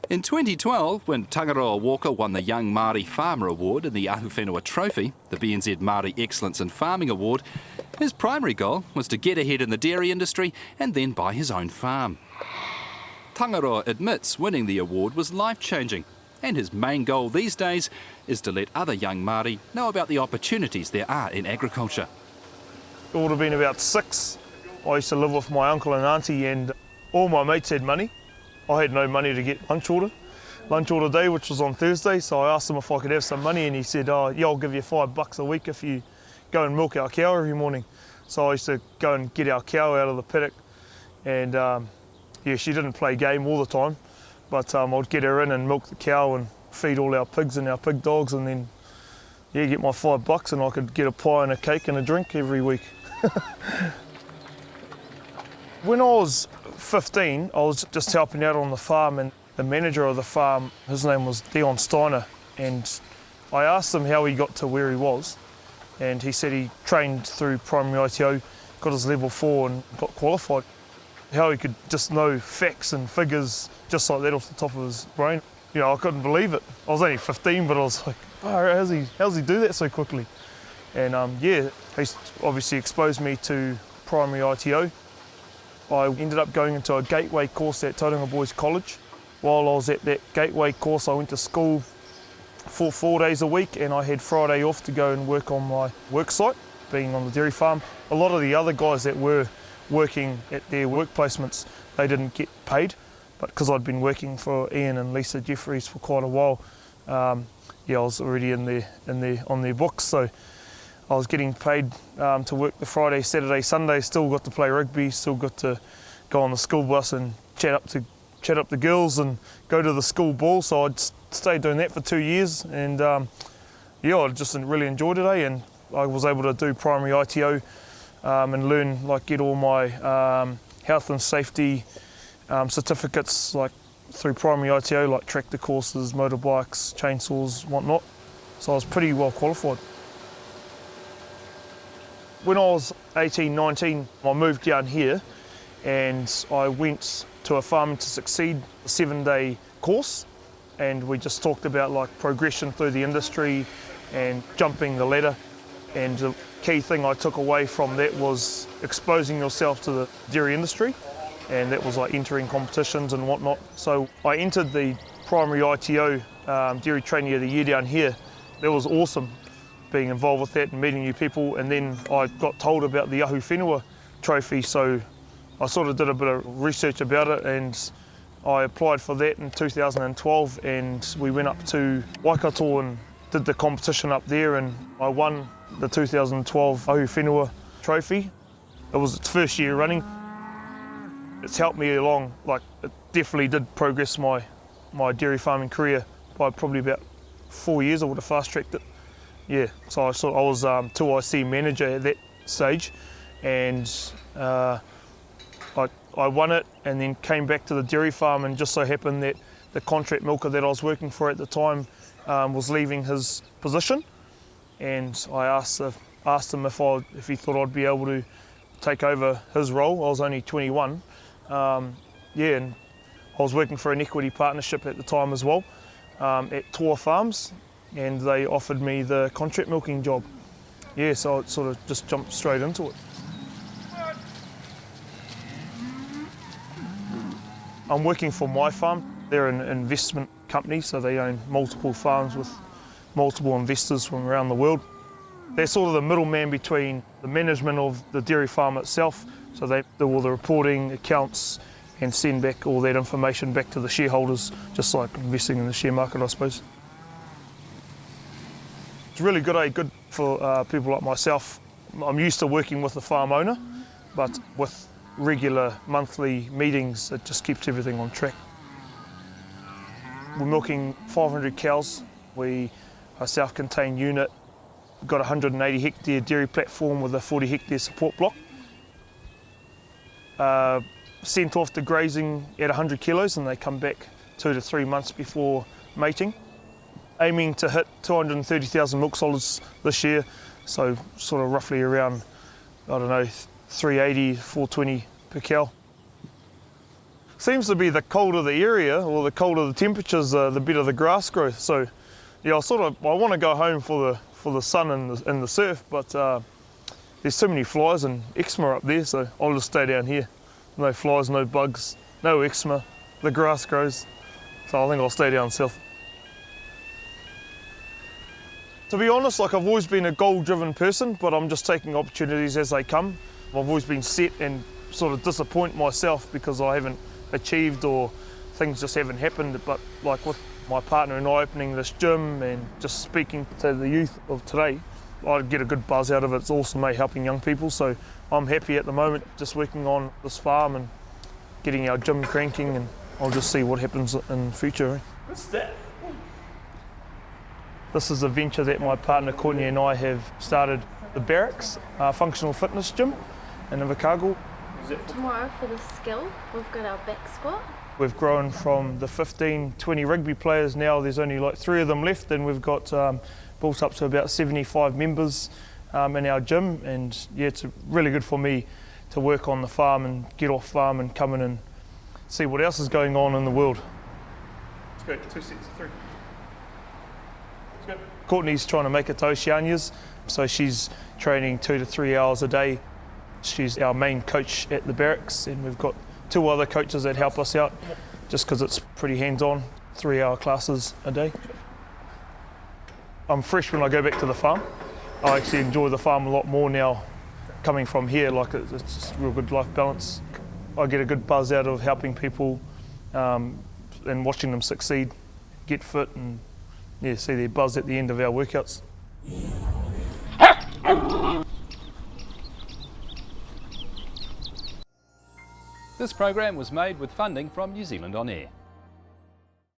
In 2012, when Tangaroa Walker won the Young Māori Farmer Award and the Ahuwhenua Trophy, the BNZ Māori Excellence in Farming Award, his primary goal was to get ahead in the dairy industry and then buy his own farm. Tangaroa admits winning the award was life-changing, and his main goal these days is to let other young Māori know about the opportunities there are in agriculture. It would have been about 6. I used to live with my uncle and auntie, and all my mates had money. I had no money to get lunch order day, which was on Thursday, so I asked him if I could have some money, and he said, "Oh, yeah, I'll give you $5 a week if you go and milk our cow every morning." So I used to go and get our cow out of the paddock, and yeah, she didn't play game all the time, but I'd get her in and milk the cow and feed all our pigs and our pig dogs, and then yeah, get my $5 and I could get a pie and a cake and a drink every week. When I was 15, I was just helping out on the farm, and the manager of the farm, his name was Dion Steiner, and I asked him how he got to where he was, and he said he trained through primary ITO, got his level 4 and got qualified. How he could just know facts and figures just like that off the top of his brain. You know, I couldn't believe it. I was only 15, but I was like, oh, how's he do that so quickly? And yeah, he's obviously exposed me to primary ITO. I ended up going into a gateway course at Tauranga Boys College. While I was at that gateway course, I went to school for 4 days a week, and I had Friday off to go and work on my work site, being on the dairy farm. A lot of the other guys that were working at their work placements, they didn't get paid, but because I'd been working for Ian and Lisa Jeffries for quite a while, yeah, I was already on their books, so I was getting paid to work the Friday, Saturday, Sunday. Still got to play rugby, still got to go on the school bus and chat up the girls and go to the school ball. So I'd stayed doing that for 2 years, and yeah, I just really enjoyed it. And I was able to do primary ITO and learn, like, get all my health and safety certificates, like through primary ITO, like tractor courses, motorbikes, chainsaws, whatnot. So I was pretty well qualified. When I was 18, 19, I moved down here and I went to a Farming to Succeed 7-day course, and we just talked about like progression through the industry and jumping the ladder. And the key thing I took away from that was exposing yourself to the dairy industry, and that was like entering competitions and whatnot. So I entered the primary ITO Dairy Trainee of the Year down here. That was awesome, being involved with that and meeting new people. And then I got told about the Ahuwhenua Trophy, so I sort of did a bit of research about it, and I applied for that in 2012, and we went up to Waikato and did the competition up there, and I won the 2012 Ahuwhenua Trophy. It was its first year running. It's helped me along, like it definitely did progress my dairy farming career by probably about 4 years. I would have fast-tracked it. Yeah, so I was 2IC manager at that stage, and I won it, and then came back to the dairy farm, and just so happened that the contract milker that I was working for at the time was leaving his position, and I asked him if he thought I'd be able to take over his role. I was only 21, yeah, and I was working for an equity partnership at the time as well, at Toa Farms, and they offered me the contract milking job. Yeah, so I sort of just jumped straight into it. I'm working for My Farm. They're an investment company, so they own multiple farms with multiple investors from around the world. They're sort of the middleman between the management of the dairy farm itself, so they do all the reporting, accounts, and send back all that information back to the shareholders, just like investing in the share market, I suppose. It's really good, good for people like myself. I'm used to working with the farm owner, but with regular monthly meetings, it just keeps everything on track. We're milking 500 cows. We are a self-contained unit. We've got a 180 hectare dairy platform with a 40 hectare support block. Sent off to grazing at 100 kilos, and they come back 2 to 3 months before mating. Aiming to hit 230,000 milk solids this year, so sort of roughly around, I don't know, 380, 420 per cow. Seems to be the colder the area or the colder the temperatures, the better the grass growth. So yeah, I want to go home for the sun and the surf, but there's so many flies and eczema up there, so I'll just stay down here. No flies, no bugs, no eczema, the grass grows, so I think I'll stay down south. To be honest, like I've always been a goal-driven person, but I'm just taking opportunities as they come. I've always been set and sort of disappoint myself because I haven't achieved or things just haven't happened, but like with my partner and I opening this gym and just speaking to the youth of today, I get a good buzz out of it. It's awesome, mate, helping young people, so I'm happy at the moment just working on this farm and getting our gym cranking, and I'll just see what happens in the future. What's that? This is a venture that my partner Courtney and I have started, the Barracks functional fitness gym in Invercargill. Tomorrow for the skill, we've got our back squat. We've grown from the 15, 20 rugby players now, there's only like 3 of them left, and we've got built up to about 75 members in our gym, and yeah, it's really good for me to work on the farm and get off farm and come in and see what else is going on in the world. Let's go 2 sets of 3. Let's go. Courtney's trying to make it to Oceanias, so she's training 2 to 3 hours a day. She's our main coach at the Barracks, and we've got 2 other coaches that help us out just because it's pretty hands-on, 3-hour classes a day. I'm fresh when I go back to the farm. I actually enjoy the farm a lot more now coming from here, like it's just a real good life balance. I get a good buzz out of helping people and watching them succeed, get fit, and yeah, see their buzz at the end of our workouts. This program was made with funding from New Zealand On Air.